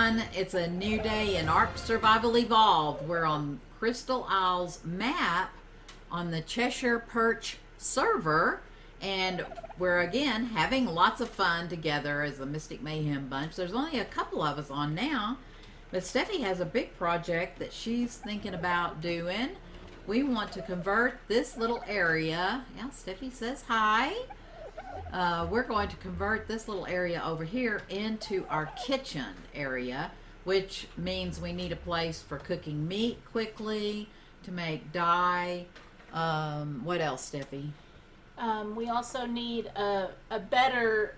everyone. It's a new day in Ark Survival Evolved. We're on Crystal Isles map on the Cheshire Perch server, and we're again having lots of fun together as a Mystic Mayhem bunch. There's only a couple of us on now, but Steffi has a big project that she's thinking about doing. We want to convert this little area. Yeah, Steffi says hi. We're going to convert this little area over here into our kitchen area, which means we need a place for cooking meat quickly, to make dye. What else, Steffi? We also need a better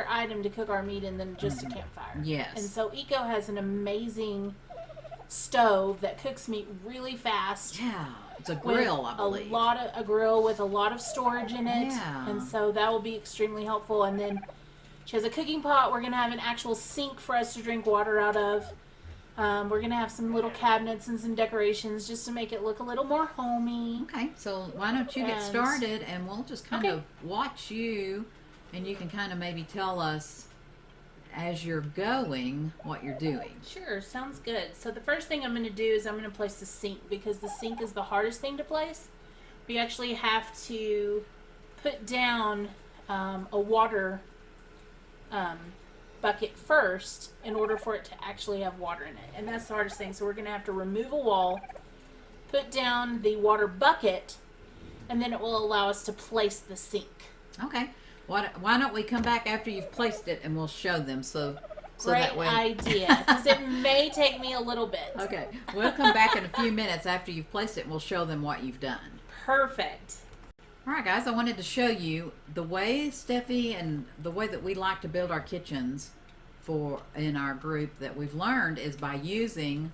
item to cook our meat in than just a campfire. Yes. And so Eco has an amazing stove that cooks meat really fast. Yeah. It's a grill, I believe. A grill with a lot of storage in it. Yeah. And so that will be extremely helpful. And then she has a cooking pot. We're going to have an actual sink for us to drink water out of. We're going to have some little cabinets and some decorations just to make it look a little more homey. Okay, so why don't you get started and we'll just kind of watch you, and you can kind of maybe tell us as you're going what you're doing. Sure, sounds good. So the first thing I'm going to do is I'm going to place the sink, because the sink is the hardest thing to place. We actually have to put down a water bucket first in order for it to actually have water in it. And that's the hardest thing. So we're going to have to remove a wall, put down the water bucket, and then it will allow us to place the sink. Okay. Why don't we come back after you've placed it and we'll show them so Great that way. idea, because it may take me a little bit. Okay. We'll come back in a few minutes after you've placed it and we'll show them what you've done. Perfect. All right, guys, I wanted to show you the way Steffi and the way that we like to build our kitchens in our group that we've learned is by using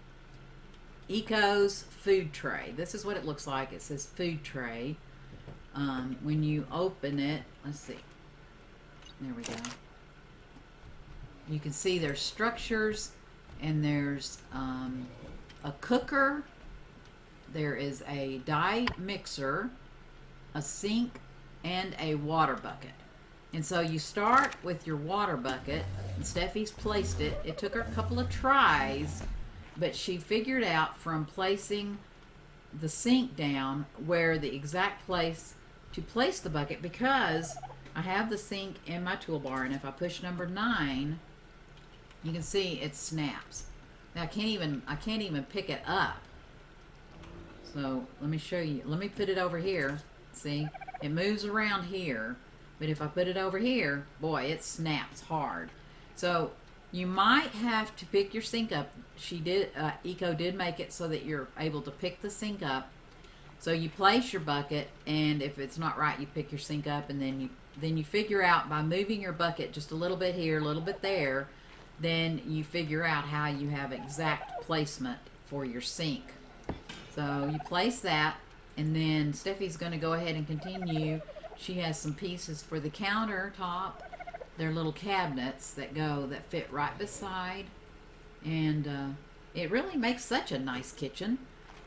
Eco's food tray. This is what it looks like. It says food tray. When you open it, let's see. There we go. You can see there's structures, and there's a cooker. There is a dye mixer, a sink, and a water bucket. And so you start with your water bucket, and Steffi's placed it. It took her a couple of tries, but she figured out from placing the sink down where the exact place to place the bucket, because I have the sink in my toolbar, and if I push number 9, you can see it snaps. Now I can't even pick it up. So let me show you. Let me put it over here. See, it moves around here, but if I put it over here, boy, it snaps hard. So you might have to pick your sink up. Eco did make it so that you're able to pick the sink up. So you place your bucket, and if it's not right, you pick your sink up, and then you figure out by moving your bucket just a little bit here, a little bit there, then you figure out how you have exact placement for your sink. So you place that, and then Steffi's going to go ahead and continue. She has some pieces for the countertop. They're little cabinets that fit right beside, and it really makes such a nice kitchen.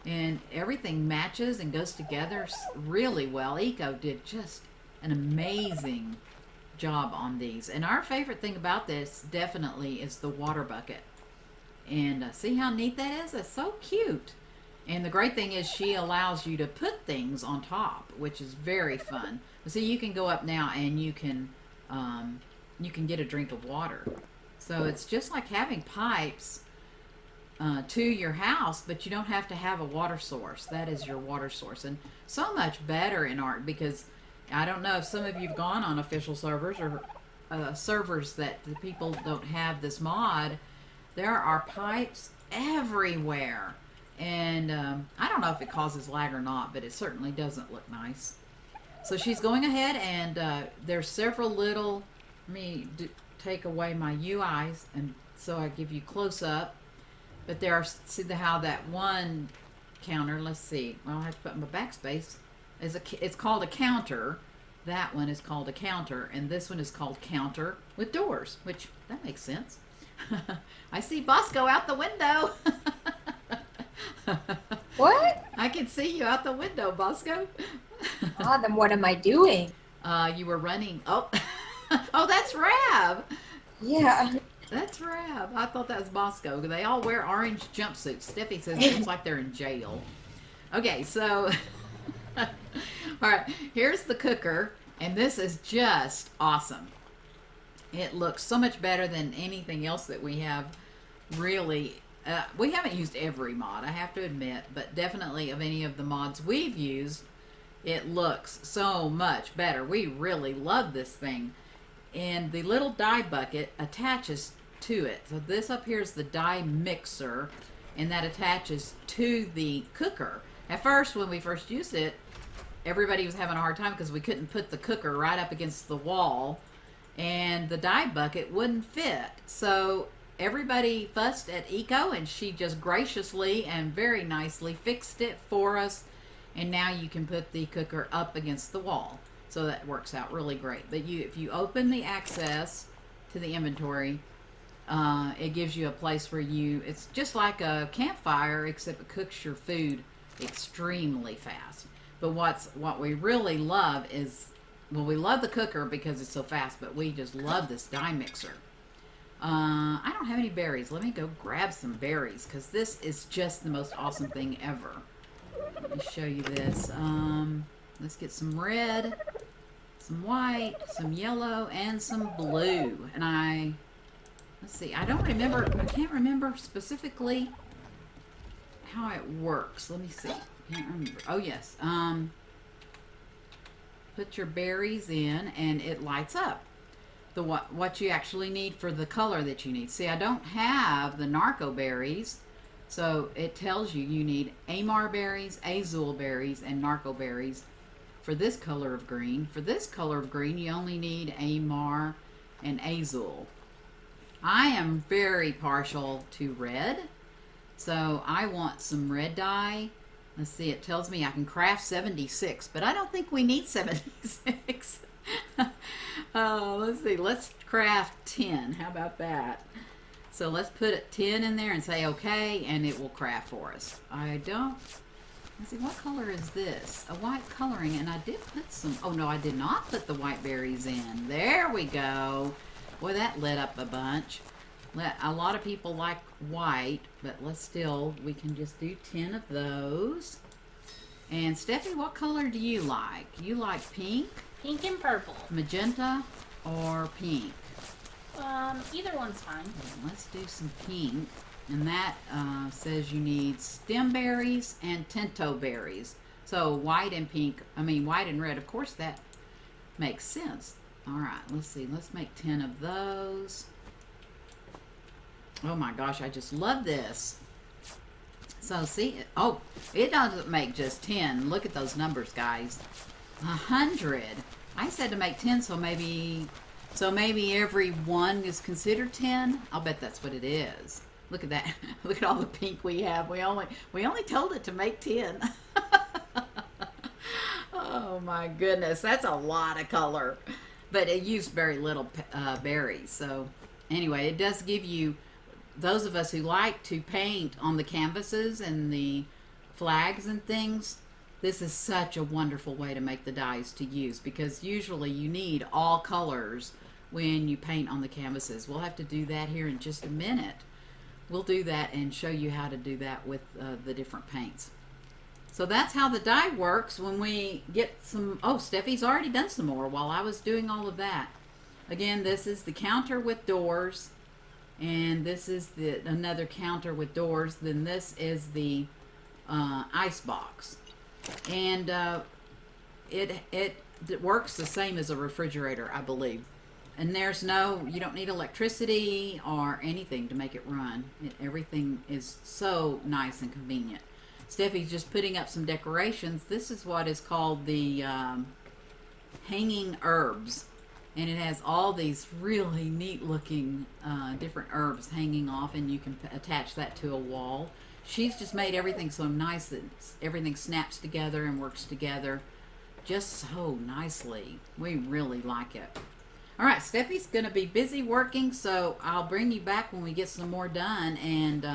And everything matches and goes together really well. Eco did just an amazing job on these. And our favorite thing about this definitely is the water bucket. And see how neat that is? It's so cute. And the great thing is she allows you to put things on top, which is very fun. See, you can go up now and you can get a drink of water. So it's just like having pipes to your house, but you don't have to have a water source. That is your water source. And so much better in Ark, because I don't know if some of you've gone on official servers or servers that the people don't have this mod. There are pipes everywhere, and I don't know if it causes lag or not, but it certainly doesn't look nice. So she's going ahead, and there's several little, let me take away my UIs, and so I give you close up. But there are, see how that one counter, let's see, well, I have to put my backspace, it's called a counter. That one is called a counter, and this one is called counter with doors, which, that makes sense. I see Bosco out the window. What? I can see you out the window, Bosco. Ah, then what am I doing? You were running. Oh, oh, that's Rab. Yeah. That's Rab. I thought that was Bosco. They all wear orange jumpsuits. Steffi says it looks like they're in jail. Okay, so all right, here's the cooker, and this is just awesome. It looks so much better than anything else that we have. Really, we haven't used every mod, I have to admit, but definitely of any of the mods we've used, it looks so much better. We really love this thing. And the little dye bucket attaches to it. So this up here is the dye mixer, and that attaches to the cooker. At first, when we first used it, everybody was having a hard time because we couldn't put the cooker right up against the wall, and the dye bucket wouldn't fit. So everybody fussed at Eco, and she just graciously and very nicely fixed it for us. And now you can put the cooker up against the wall. So that works out really great. But if you open the access to the inventory, it gives you a place where it's just like a campfire, except it cooks your food extremely fast. But what we really love is, well, we love the cooker because it's so fast, but we just love this dye mixer. I don't have any berries. Let me go grab some berries, because this is just the most awesome thing ever. Let me show you this. Let's get some red, some white, some yellow, and some blue. And let's see, I can't remember specifically how it works. Let me see. Can't remember. Oh, yes. Put your berries in, and it lights up. What you actually need for the color that you need. See, I don't have the narco berries. So it tells you need Amar berries, Azul berries, and narco berries for this color of green. For this color of green, you only need Amar and Azul. I am very partial to red, so I want some red dye. Let's see, it tells me I can craft 76, but I don't think we need 76. Let's see, let's craft 10. How about that? So let's put 10 in there and say okay, and it will craft for us. Let's see, what color is this? A white coloring, and I did put some, oh no, I did not put the white berries in. There we go. Boy, that lit up a bunch. A lot of people like white, but we can just do 10 of those. And Steffi, what color do you like? You like pink? Pink and purple. Magenta or pink? Either one's fine. Let's do some pink. And that says you need stem berries and tinto berries. So white and white and red. Of course, that makes sense. All right, let's see. Let's make 10 of those. Oh my gosh, I just love this. So see, it doesn't make just 10. Look at those numbers, guys. 100. I said to make 10, so maybe every one is considered 10. I'll bet that's what it is. Look at that. Look at all the pink we have. We only told it to make 10. Oh my goodness, that's a lot of color. But it used very little berries. So anyway, it does give you, those of us who like to paint on the canvases and the flags and things, this is such a wonderful way to make the dyes to use, because usually you need all colors when you paint on the canvases. We'll have to do that here in just a minute. We'll do that and show you how to do that with the different paints. So that's how the dye works when we get some, oh, Steffi's already done some more while I was doing all of that. Again, this is the counter with doors, and this is another counter with doors. Then this is the ice box. And it works the same as a refrigerator, I believe. And you don't need electricity or anything to make it run. Everything is so nice and convenient. Steffi's just putting up some decorations. This is what is called the hanging herbs. And it has all these really neat looking different herbs hanging off, and you can attach that to a wall. She's just made everything so nice that everything snaps together and works together just so nicely. We really like it. All right, Steffi's going to be busy working, so I'll bring you back when we get some more done, and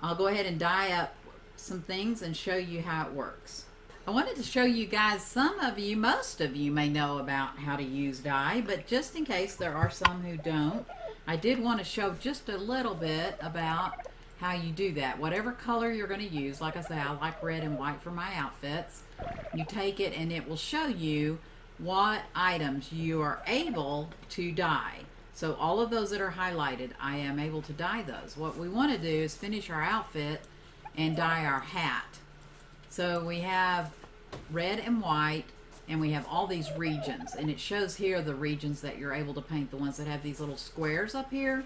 I'll go ahead and dye up some things and show you how it works. I wanted to show you guys, most of you may know about how to use dye, but just in case there are some who don't, I did want to show just a little bit about how you do that. Whatever color you're going to use, like I say, I like red and white for my outfits. You take it and it will show you what items you are able to dye. So all of those that are highlighted, I am able to dye those. What we want to do is finish our outfit and dye our hat. So we have red and white, and we have all these regions, and it shows here the regions that you're able to paint, the ones that have these little squares up here.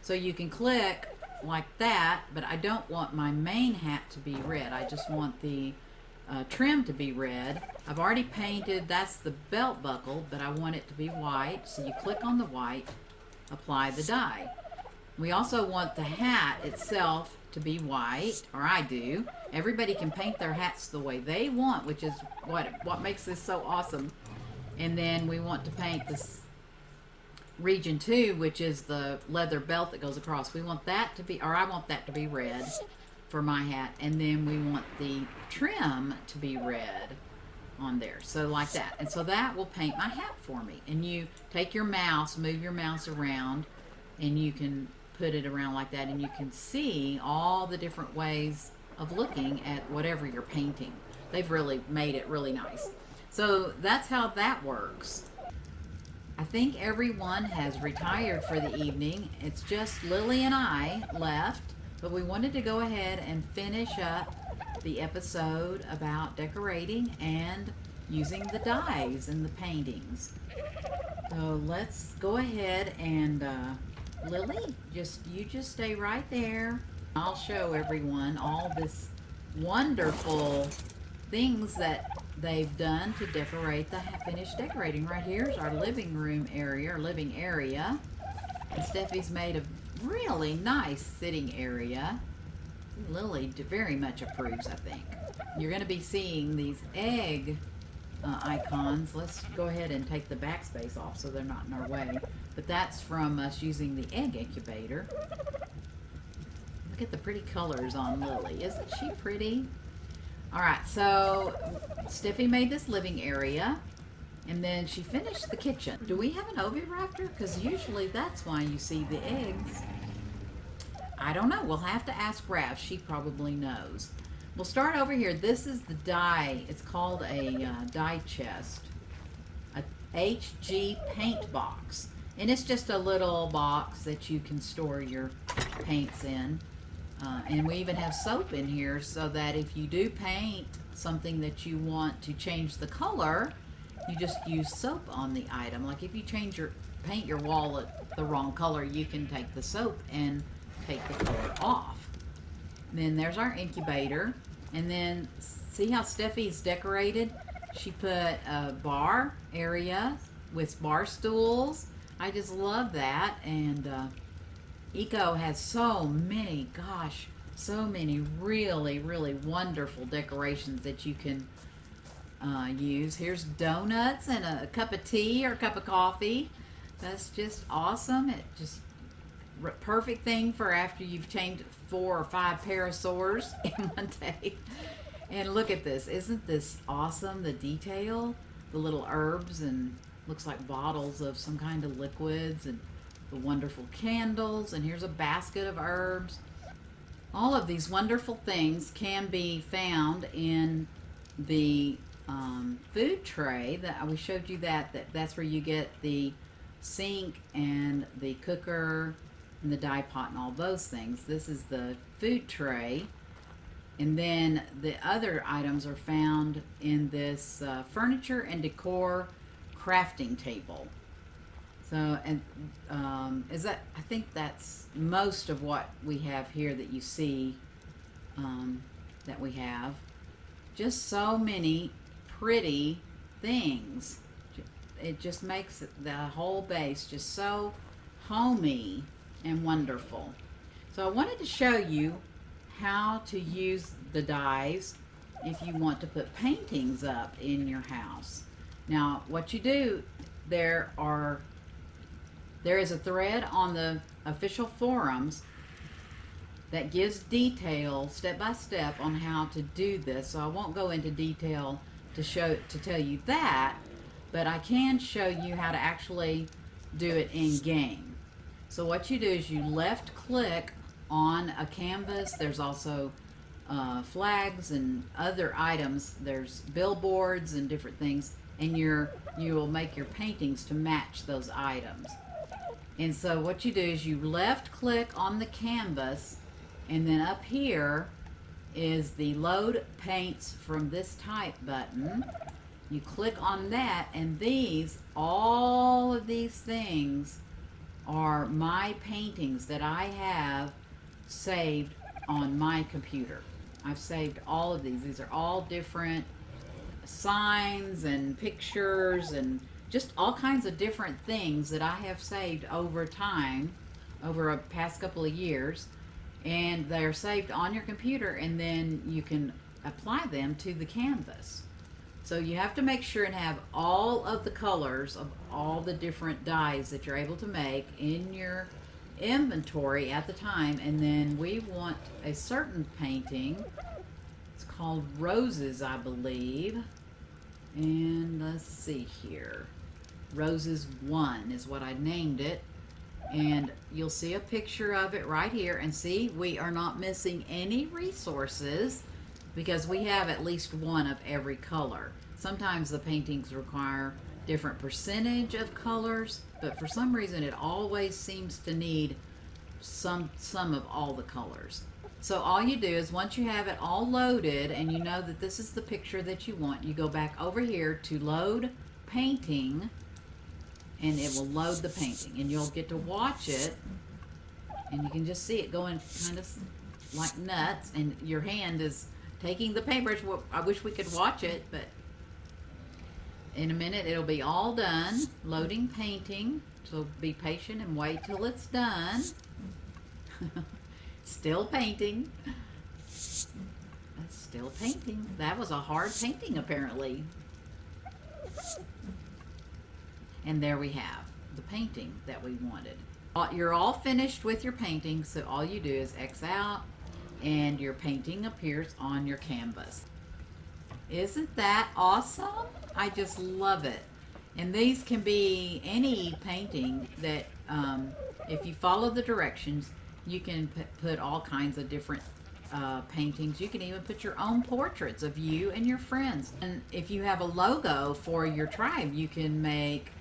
So you can click like that, but I don't want my main hat to be red. I just want the trim to be red. I've already painted, that's the belt buckle, but I want it to be white. So you click on the white, apply the dye. We also want the hat itself to be white, or I do. Everybody can paint their hats the way they want, which is what makes this so awesome. And then we want to paint this region 2, which is the leather belt that goes across. We want that to be, or I want that to be red for my hat, and then we want the trim to be red on there, so like that. And so that will paint my hat for me. And you take your mouse, move your mouse around, and you can put it around like that, and you can see all the different ways of looking at whatever you're painting. They've really made it really nice. So that's how that works. I think everyone has retired for the evening. It's just Lily and I left, but we wanted to go ahead and finish up the episode about decorating and using the dyes and the paintings. So let's go ahead and Lily, you just stay right there. I'll show everyone all this wonderful things that they've done to decorate the finished decorating. Right here's our living room area, or living area. And Steffi's made a really nice sitting area. Lily very much approves, I think. You're going to be seeing these egg icons. Let's go ahead and take the backspace off so they're not in our way. But that's from us using the egg incubator. Look at the pretty colors on Lily. Isn't she pretty? Alright, so Steffi made this living area, and then she finished the kitchen. Do we have an oviraptor? Because usually that's why you see the eggs. I don't know. We'll have to ask Raph. She probably knows. We'll start over here. This is the dye. It's called a dye chest. A HG paint box. And it's just a little box that you can store your paints in. And we even have soap in here so that if you do paint something that you want to change the color, you just use soap on the item. Like if you paint your wall the wrong color, you can take the soap and take the color off. And then there's our incubator. And then see how Steffi's decorated? She put a bar area with bar stools. I just love that. And Eco has so many, gosh, so many really, really wonderful decorations that you can use. Here's donuts and a cup of tea or a cup of coffee. That's just awesome. It just perfect thing for after you've changed 4 or 5 pair of sores in one day. And look at this. Isn't this awesome? The detail, the little herbs, and looks like bottles of some kind of liquids, and the wonderful candles, and here's a basket of herbs. All of these wonderful things can be found in the food tray that we showed you. That's where you get the sink and the cooker and the dye pot and all those things. This is the food tray, and then the other items are found in this furniture and decor crafting table. So, and I think that's most of what we have here that you see that we have. Just so many pretty things. It just makes the whole base just so homey and wonderful. So I wanted to show you how to use the dyes if you want to put paintings up in your house. Now, what you do, there is a thread on the official forums that gives detail step by step on how to do this. So I won't go into detail to tell you that, but I can show you how to actually do it in game. So what you do is you left click on a canvas. There's also flags and other items. There's billboards and different things, and you will make your paintings to match those items. And so what you do is you left click on the canvas, and then up here is the load paints from this type button. You click on that, and all of these things are my paintings that I have saved on my computer. I've saved all of these. These are all different signs and pictures and just all kinds of different things that I have saved over time, over a past couple of years. And they're saved on your computer, and then you can apply them to the canvas. So you have to make sure and have all of the colors of all the different dyes that you're able to make in your inventory at the time. And then we want a certain painting. It's called Roses, I believe. And let's see here. Roses 1 is what I named it. And you'll see a picture of it right here. And see, we are not missing any resources because we have at least one of every color. Sometimes the paintings require different percentage of colors, but for some reason it always seems to need some of all the colors. So all you do is once you have it all loaded and you know that this is the picture that you want, you go back over here to load painting, and it will load the painting, and you'll get to watch it, and you can just see it going kind of like nuts, and your hand is taking the paintbrush. Well, I wish we could watch it, but in a minute it'll be all done loading painting. So be patient and wait till it's done. Still painting. That's still painting. That was a hard painting apparently. And there we have the painting that we wanted. You're all finished with your painting, so all you do is X out and your painting appears on your canvas. Isn't that awesome? I just love it. And these can be any painting that if you follow the directions, you can put all kinds of different paintings. You can even put your own portraits of you and your friends. And if you have a logo for your tribe, you can make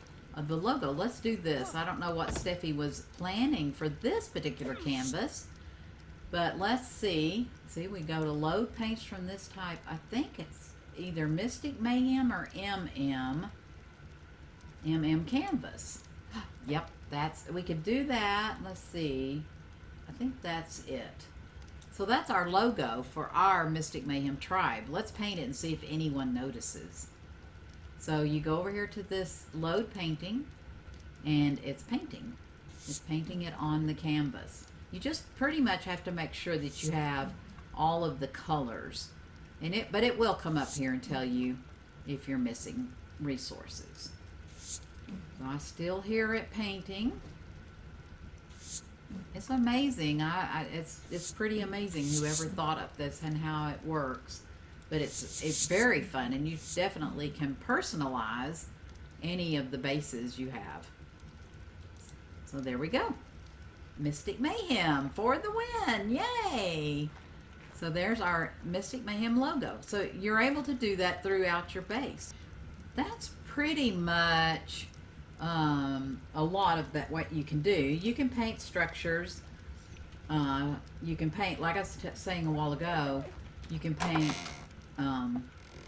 the logo. Let's do this. I don't know what Steffi was planning for this particular canvas, but let's see. See, we go to load paints from this type. I think it's either Mystic Mayhem or MM canvas. Yep, we could do that. Let's see. I think that's it. So that's our logo for our Mystic Mayhem tribe. Let's paint it and see if anyone notices. So you go over here to this load painting, and it's painting. It's painting it on the canvas. You just pretty much have to make sure that you have all of the colors. But it will come up here and tell you if you're missing resources. So I still hear it painting. It's amazing. It's pretty amazing whoever thought up this and how it works. But it's very fun, and you definitely can personalize any of the bases you have. So there we go. Mystic Mayhem for the win. Yay! So there's our Mystic Mayhem logo. So you're able to do that throughout your base. That's pretty much a lot of that what you can do. You can paint structures. You can paint, like I was saying a while ago, you can paint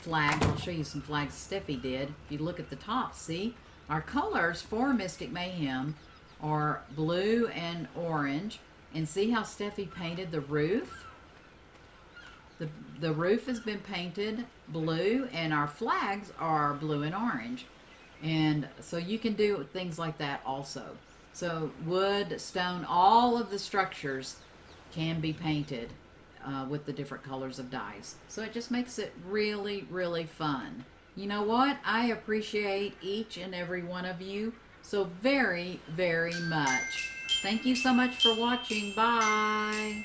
flags. I'll show you some flags Steffi did. If you look at the top, see, our colors for Mystic Mayhem are blue and orange. And see how Steffi painted the roof? The roof has been painted blue, and our flags are blue and orange. And so you can do things like that also. So wood, stone, all of the structures can be painted with the different colors of dyes. So it just makes it really, really fun. You know what? I appreciate each and every one of you so very, very much. Thank you so much for watching. Bye.